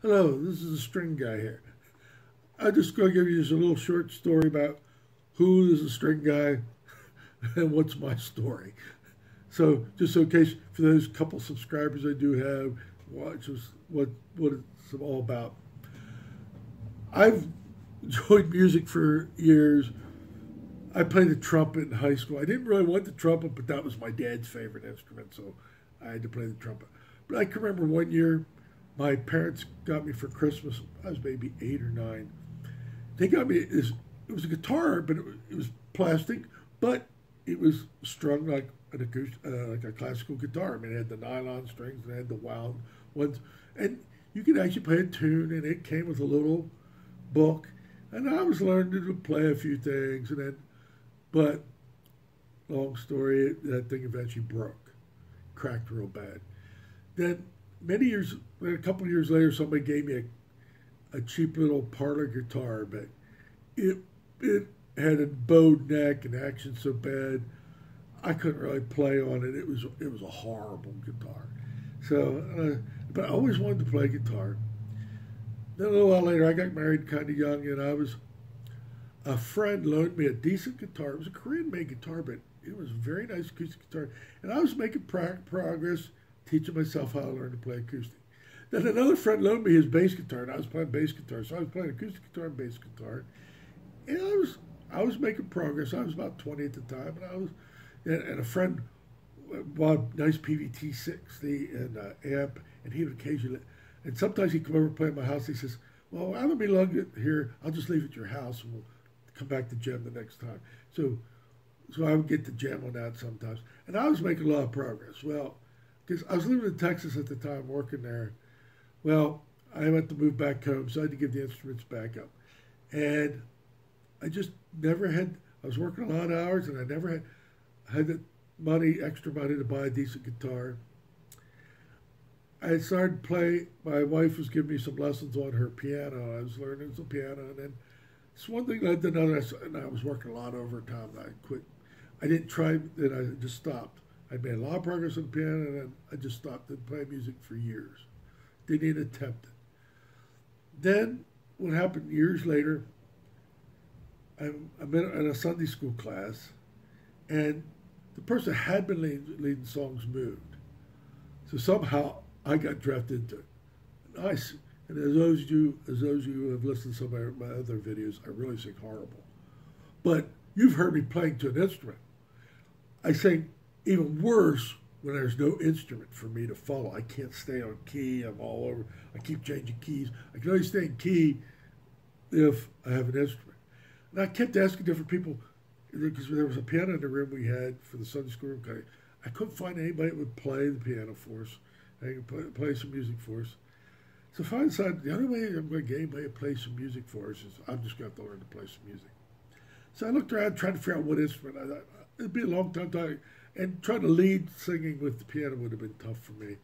Hello, this is the string guy here. I'm just going to give you just a little short story about who is the string guy and what's my story. So, just in case for those couple subscribers I do have, watch what it's all about. I've enjoyed music for years. I played the trumpet in high school. I didn't really want the trumpet, but that was my dad's favorite instrument, so I had to play the trumpet. But I can remember one year my parents got me for Christmas. I was maybe 8 or 9. They got me this. It was a guitar, but it was plastic, but it was strung like like a classical guitar. I mean, it had the nylon strings and it had the wound ones, and you could actually play a tune. And it came with a little book, and I was learning to play a few things, and then, but long story, that thing eventually broke, cracked real bad. Then a couple of years later, somebody gave me a cheap little parlor guitar, but it it had a bowed neck and action so bad I couldn't really play on it. It was a horrible guitar. So, but I always wanted to play guitar. Then a little while later, I got married kind of young, and a friend loaned me a decent guitar. It was a Korean-made guitar, but it was a very nice acoustic guitar, and I was making progress, teaching myself how to learn to play acoustic. Then another friend loaned me his bass guitar, and I was playing bass guitar. So I was playing acoustic guitar and bass guitar, and I was making progress. I was about 20 at the time, and a friend bought a nice PVT 60 and amp, and he would occasionally, and sometimes he'd come over and play at my house. He says, "Well, I don't be long here. I'll just leave it at your house, and we'll come back to jam the next time." So, so I would get to jam on that sometimes, and I was making a lot of progress. Well, because I was living in Texas at the time, working there. Well, I had to move back home, so I had to give the instruments back up. And I just never had, I was working a lot of hours and I never had the extra money to buy a decent guitar. I started playing, my wife was giving me some lessons on her piano. I was learning some piano, and then one thing led to another, and I was working a lot of overtime, and I quit. I didn't try, then I just stopped. I made a lot of progress on the piano, and then I just stopped. Didn't play music for years. Didn't even attempt it. Then, what happened years later, I'm in a Sunday school class, and the person that had been leading songs moved. So somehow I got drafted into it. Nice. And as those of you who have listened to some of my other videos, I really sing horrible. But you've heard me playing to an instrument. I sing even worse when there's no instrument for me to follow. I can't stay on key. I'm all over. I keep changing keys. I can only stay in key if I have an instrument. And I kept asking different people, because there was a piano in the room we had for the Sunday school room. I couldn't find anybody that would play the piano for us. I could play some music for us. So I decided the only way I'm going to get anybody to play some music for us is I'm just going to have to learn to play some music. So I looked around trying to figure out what instrument. I thought it'd be a long time talking. And trying to lead singing with the piano would have been tough for me.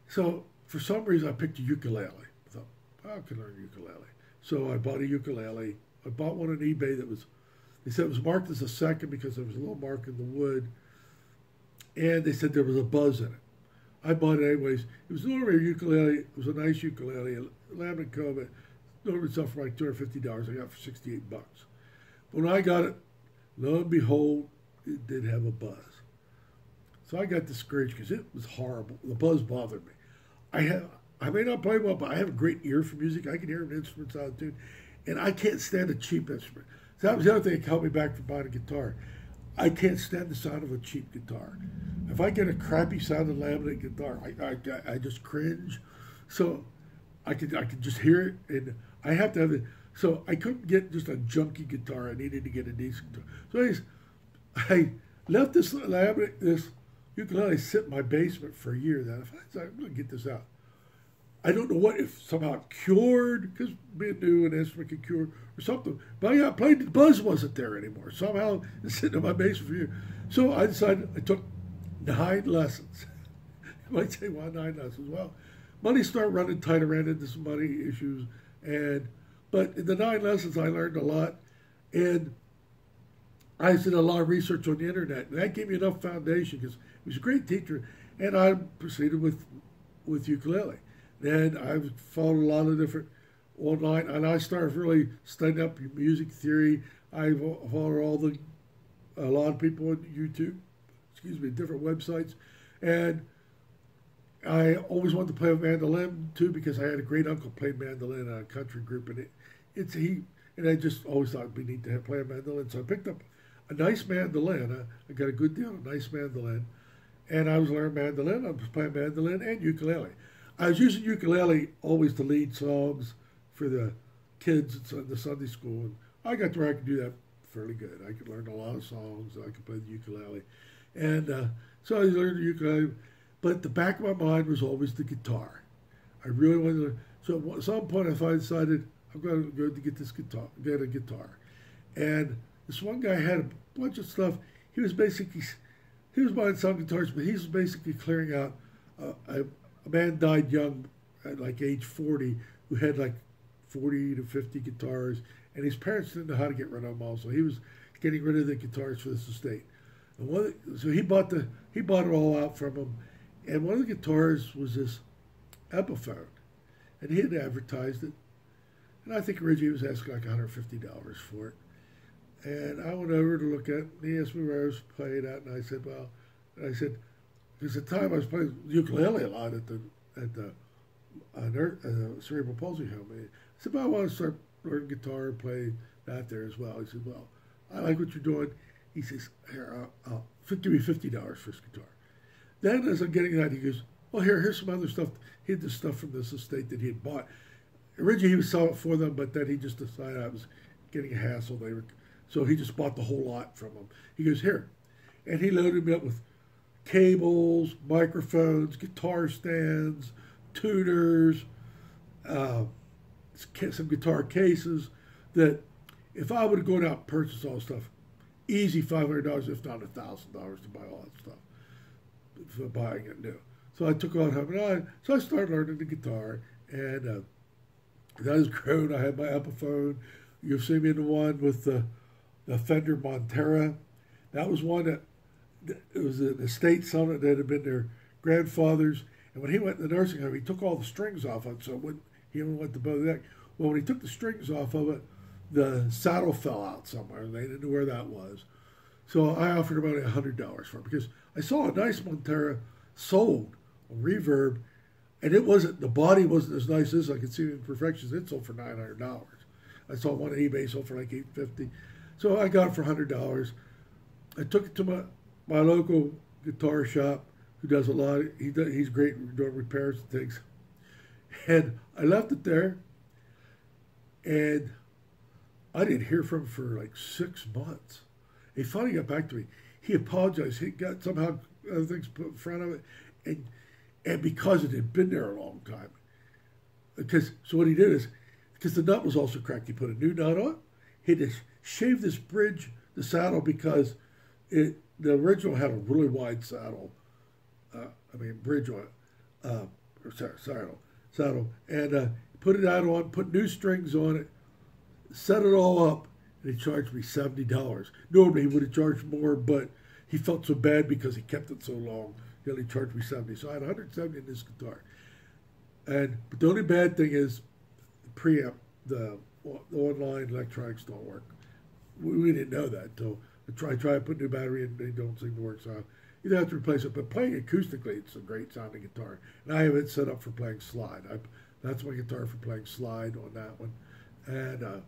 So for some reason, I picked a ukulele. I thought, I can learn ukulele. So I bought a ukulele. I bought one on eBay that was, they said it was marked as a second because there was a little mark in the wood. And they said there was a buzz in it. I bought it anyways. It was normally a ukulele. It was a nice ukulele, a laminate comb. It normally sell for like $250. I got it for $68. But when I got it, lo and behold, it did have a buzz. So I got discouraged because it was horrible. The buzz bothered me. I may not play well, but I have a great ear for music. I can hear instruments out of tune, and I can't stand a cheap instrument. So that was the other thing that held me back from buying a guitar. I can't stand the sound of a cheap guitar. If I get a crappy sounding laminate guitar, I just cringe. So I could just hear it, and I have to have it. So I couldn't get just a junky guitar. I needed to get a decent guitar. So anyways, I left this ukulele sit in my basement for a year. Then I thought, I'm going to get this out. I don't know what, if somehow it cured, because being new, an instrument can cure or something. But I played, the buzz wasn't there anymore. Somehow it's sitting in my basement for a year. So I decided, I took 9 lessons. You might say, why 9 lessons? Well, money started running tight. I ran into some money issues. But in the 9 lessons, I learned a lot. And I did a lot of research on the internet. And that gave me enough foundation because he was a great teacher. And I proceeded with ukulele. And I've followed a lot of different online, and I started really studying up music theory. I followed a lot of people on YouTube, different websites, and I always wanted to play mandolin too because I had a great uncle played mandolin in a country group, and and I just always thought it'd be neat to play a mandolin. So I picked up a nice mandolin. I got a good deal on a nice mandolin, and I was learning mandolin. I was playing mandolin and ukulele. I was using ukulele always to lead songs for the kids at the Sunday school, and I got to where I could do that fairly good. I could learn a lot of songs. I could play the ukulele, and so I learned the ukulele. But the back of my mind was always the guitar. I really wanted to. So at some point, I decided I'm going to go to get a guitar. And this one guy had a bunch of stuff. He was buying some guitars, but he was basically clearing out. A man died young, at like age 40, who had like 40 to 50 guitars, and his parents didn't know how to get rid of them all. So he was getting rid of the guitars for this estate. So he bought it all out from him. And one of the guitars was this Epiphone, and he had advertised it. And I think originally he was asking like $150 for it. And I went over to look at it, and he asked me where I was playing at, and I said, because at the time I was playing ukulele a lot at the cerebral palsy home. I said, I want to start learning guitar and play that there as well. He said, well, I like what you're doing. He says, here, give me $50 for this guitar. Then as I'm getting that, he goes, well, here's some other stuff. He had this stuff from this estate that he had bought. Originally, he was selling it for them, but then he just decided I was getting a hassle. So he just bought the whole lot from them. He goes, here. And he loaded me up with cables, microphones, guitar stands, tuners, some guitar cases, that if I would have gone out and purchased all this stuff, easy $500, if not $1,000 to buy all that stuff for buying it new. So I took on home, so I started learning the guitar, and that was great. I had my Epiphone. You've seen me in the one with the Fender Montera. That was one that it was an estate son that had been their grandfather's. And when he went to the nursing home, he took all the strings off of it, so he even went to bow the neck. Well, when he took the strings off of it, the saddle fell out somewhere, and they didn't know where that was. So I offered about $100 for it because I saw a nice Montera sold on Reverb, and the body wasn't as nice as I could see in Perfections. It sold for $900. I saw one on eBay sold for like $850. So I got it for $100. I took it to my local guitar shop, who does a lot. He's great doing repairs and things. And I left it there, and I didn't hear from him for like 6 months. He finally got back to me. He apologized. He got somehow other things put in front of it, and because it had been there a long time. So what he did is, because the nut was also cracked, he put a new nut on. He had to shave this bridge, the saddle, because the original had a really wide saddle. Bridge on it, saddle, and put it out on, put new strings on it, set it all up, and he charged me $70. Normally he would have charged more, but he felt so bad because he kept it so long. He only charged me $70. So I had $170 in this guitar. But the only bad thing is the preamp, the online electronics don't work. We didn't know that until I tried to put new battery in, they don't seem to work. So you have to replace it. But playing acoustically, it's a great sounding guitar. And I have it set up for playing slide. That's my guitar for playing slide on that one. And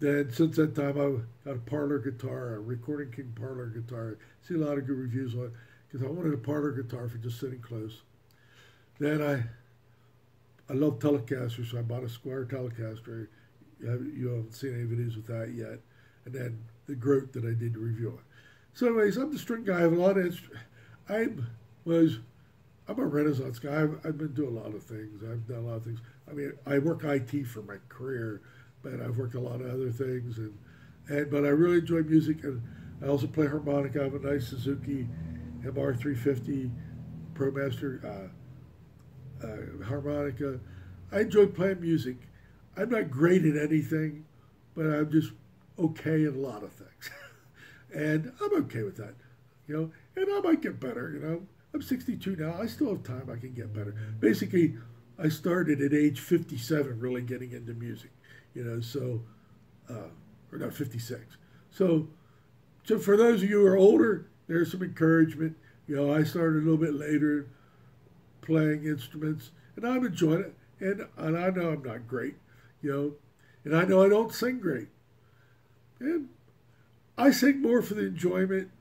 then since that time, I got a parlor guitar, a Recording King parlor guitar. I see a lot of good reviews on it because I wanted a parlor guitar for just sitting close. Then I love Telecasters, so I bought a Squire Telecaster. You haven't seen any videos with that yet. And then the Grote that I did the review on. So anyways, I'm the string guy. I have a lot of I'm a Renaissance guy. I've been doing a lot of things. I've done a lot of things. I work IT for my career, but I've worked a lot of other things. But I really enjoy music, and I also play harmonica. I have a nice Suzuki MR350 ProMaster harmonica. I enjoy playing music. I'm not great at anything, but I'm just okay at a lot of things. And I'm okay with that, and I might get better, I'm 62 now. I still have time. I can get better. Basically, I started at age 57 really getting into music, so, or not 56. So for those of you who are older, there's some encouragement. I started a little bit later playing instruments, and I'm enjoying it. And I know I'm not great, and I know I don't sing great. And I sing more for the enjoyment.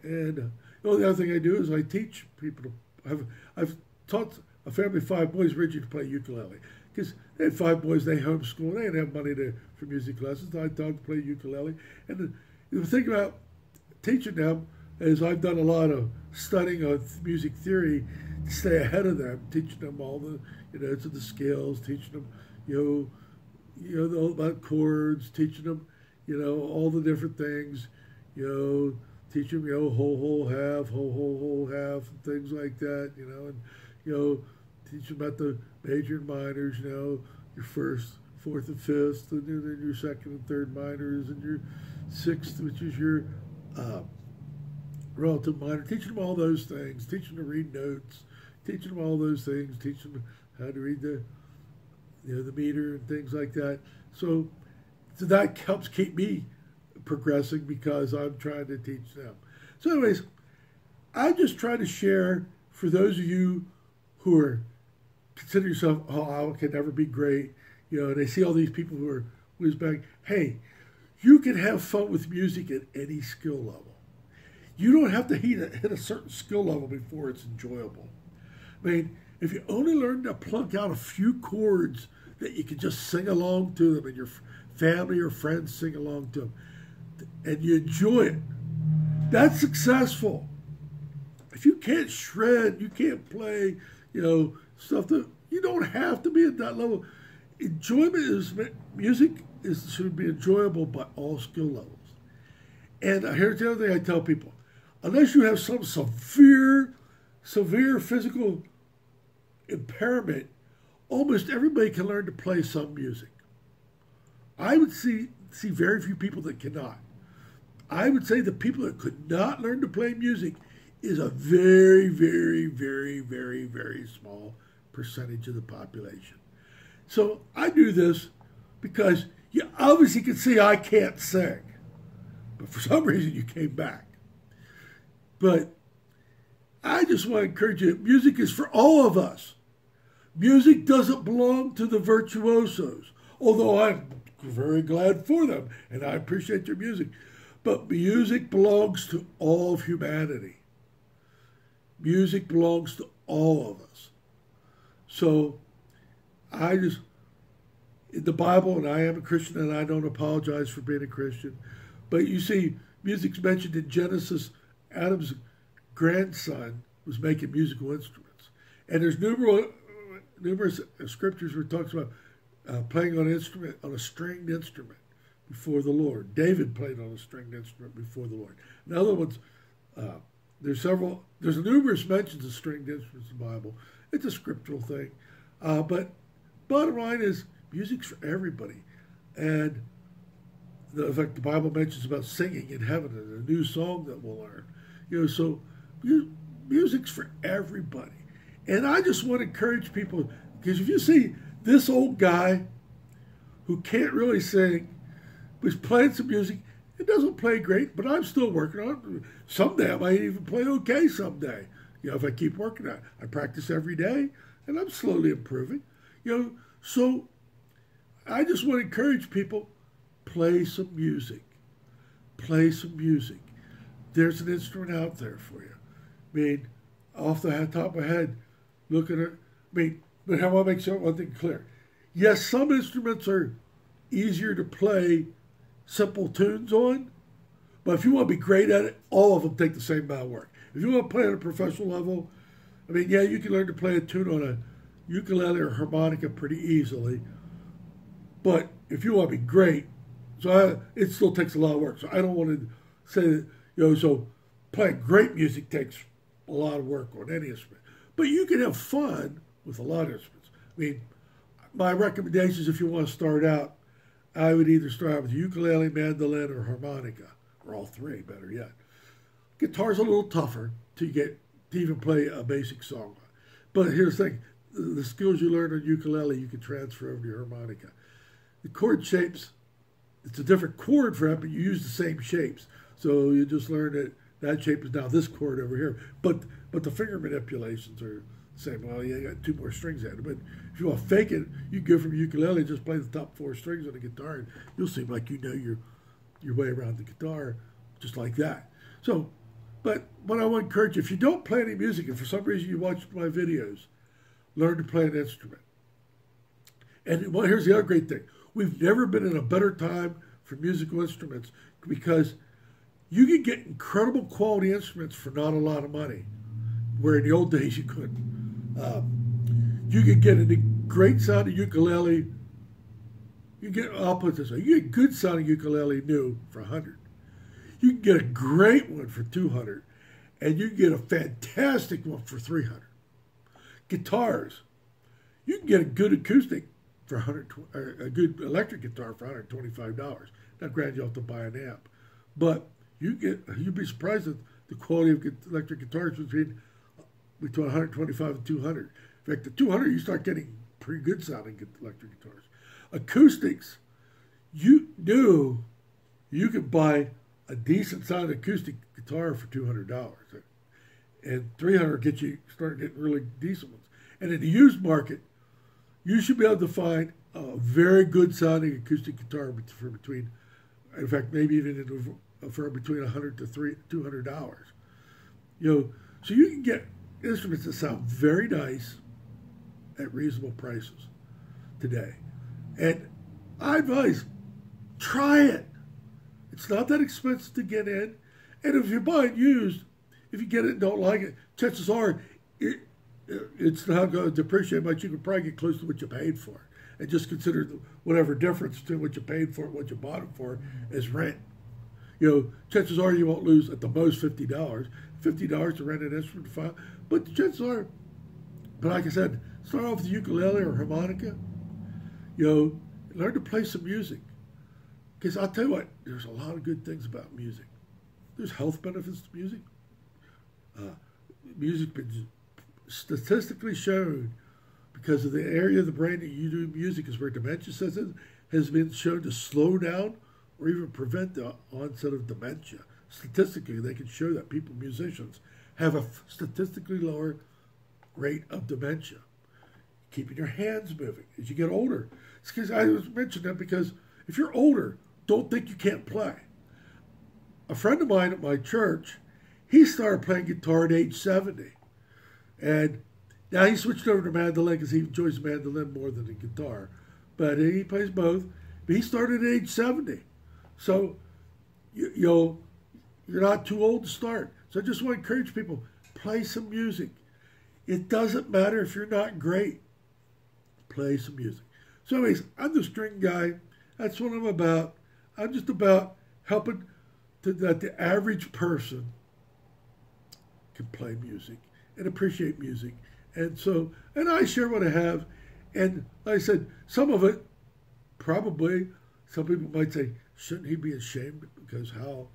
And the only other thing I do is I teach people I've taught a family of 5 boys originally to play ukulele, because they had 5 boys, they homeschooled, they didn't have money for music lessons. I taught them to play ukulele. And the thing about teaching them is I've done a lot of studying of music theory to stay ahead of them, teaching them all the, to the scales, teaching them, all about chords, teaching them, all the different things, teach them, whole, whole, half, whole, whole, whole, half, and things like that, and, teach them about the major and minors, your first, fourth, and fifth, and then your second and third minors, and your sixth, which is your relative minor. Teaching them all those things, teaching them to read notes, teaching them all those things, teaching them how to read the meter and things like that. So that helps keep me progressing because I'm trying to teach them. So anyways, I just try to share for those of you who are consider yourself, I can never be great, and they see all these people who are whiz bang. Hey, you can have fun with music at any skill level. You don't have to hit a certain skill level before it's enjoyable. I mean, if you only learn to plunk out a few chords that you can just sing along to them and your family or friends sing along to them, and you enjoy it, that's successful. If you can't shred, you can't play, stuff that you don't have to be at that level. Music should be enjoyable by all skill levels. And here's the other thing I tell people: unless you have some severe physical impairment, almost everybody can learn to play some music. I would see very few people that cannot. I would say the people that could not learn to play music is a very, very, very, very, very small percentage of the population. So I do this because you obviously can see I can't sing, but for some reason you came back. But I just want to encourage you, music is for all of us. Music doesn't belong to the virtuosos, although I'm very glad for them and I appreciate their music. But music belongs to all of humanity. Music belongs to all of us. So in the Bible, and I am a Christian and I don't apologize for being a Christian, but you see, music's mentioned in Genesis. Adam's grandson was making musical instruments. And there's numerous scriptures where it talks about playing on a stringed instrument before the Lord. David played on a stringed instrument before the Lord. In other words, there's numerous mentions of stringed instruments in the Bible. It's a scriptural thing. But bottom line is, music's for everybody. And in fact, the Bible mentions about singing in heaven and a new song that we'll learn. So music's for everybody. And I just want to encourage people, because if you see this old guy who can't really sing, was playing some music, it doesn't play great, but I'm still working on it. Someday I might even play okay someday, if I keep working on it. I practice every day, and I'm slowly improving. So I just want to encourage people, play some music. Play some music. There's an instrument out there for you. I mean, off the top of my head, look at it. But I want to make one thing clear. Yes, some instruments are easier to play simple tunes on, but if you want to be great at it, all of them take the same amount of work. If you want to play at a professional level, you can learn to play a tune on a ukulele or harmonica pretty easily, but if you want to be great, it still takes a lot of work. So I don't want to say that, so playing great music takes a lot of work on any instrument, but you can have fun with a lot of instruments. My recommendations, if you want to start out, I would either start out with ukulele, mandolin, or harmonica, or all three, better yet. Guitar's a little tougher to even play a basic song. But here's the thing, the skills you learn on ukulele, you can transfer over to your harmonica. The chord shapes, it's a different chord for it, but you use the same shapes. So you just learn that shape is now this chord over here. But the finger manipulations are the same. Well, you got 2 more strings added. But if you want to fake it, you can go from ukulele, just play the top 4 strings on the guitar, and you'll seem like you know your way around the guitar just like that. So, but what I want to encourage you, if you don't play any music, and for some reason you watch my videos, learn to play an instrument. And well, here's the other great thing. We've never been in a better time for musical instruments because you can get incredible quality instruments for not a lot of money, where in the old days you couldn't. You could get a great sounding ukulele. I'll put it this way, you get good sounding ukulele new for $100. You can get a great one for $200, and you can get a fantastic one for $300. Guitars, you can get a good acoustic for a good electric guitar for $125. Now, granted, you have to buy an amp, but you'd be surprised at the quality of electric guitars between 125 and 200. In fact, the 200 you start getting pretty good sounding electric guitars. Acoustics, you could buy a decent sounding acoustic guitar for $200, and $300 start getting really decent ones. And in the used market, you should be able to find a very good sounding acoustic guitar for between, in fact, maybe even for between $100 to $200. So you can get instruments that sound very nice at reasonable prices today. And I advise, try it. It's not that expensive to get in. And if you buy it used, if you get it and don't like it, chances are it's not going to depreciate much. You can probably get close to what you paid for it. And just consider whatever difference between what you paid for and what you bought it for as rent. Chances are you won't lose at the most $50. $50 to rent an instrument file. But the chances are, but like I said, start off with the ukulele or harmonica. Learn to play some music. Because I'll tell you what, there's a lot of good things about music. There's health benefits to music. Music been statistically shown, because of the area of the brain that you do music is where dementia sets in, has been shown to slow down or even prevent the onset of dementia. Statistically, they can show that musicians, have a statistically lower rate of dementia. Keeping your hands moving as you get older. It's because I was mentioning that because if you're older, don't think you can't play. A friend of mine at my church, he started playing guitar at age 70. And now he switched over to mandolin because he enjoys mandolin more than the guitar. But he plays both. But he started at age 70. So, you're not too old to start. So I just want to encourage people, play some music. It doesn't matter if you're not great. Play some music. So anyways, I'm the string guy. That's what I'm about. I'm just about helping that the average person can play music and appreciate music. And I share what I have. And like I said, some of it, probably, some people might say, shouldn't he be ashamed because how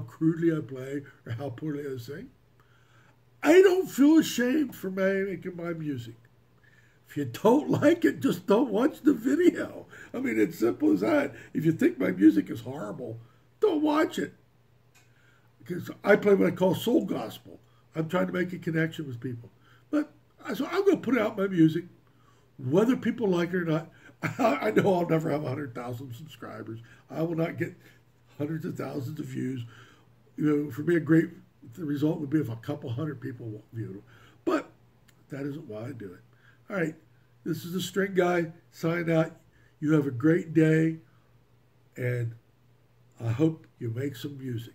crudely I play or how poorly I sing? I don't feel ashamed for making my music. If you don't like it, just don't watch the video. I mean, it's simple as that. If you think my music is horrible, don't watch it. Because I play what I call soul gospel. I'm trying to make a connection with people. So I'm going to put out my music, whether people like it or not. I know I'll never have 100,000 subscribers. I will not get hundreds of thousands of views. For me, the result would be if a couple hundred people viewed it. But that isn't why I do it. All right, this is the String Guy signing out. You have a great day, and I hope you make some music.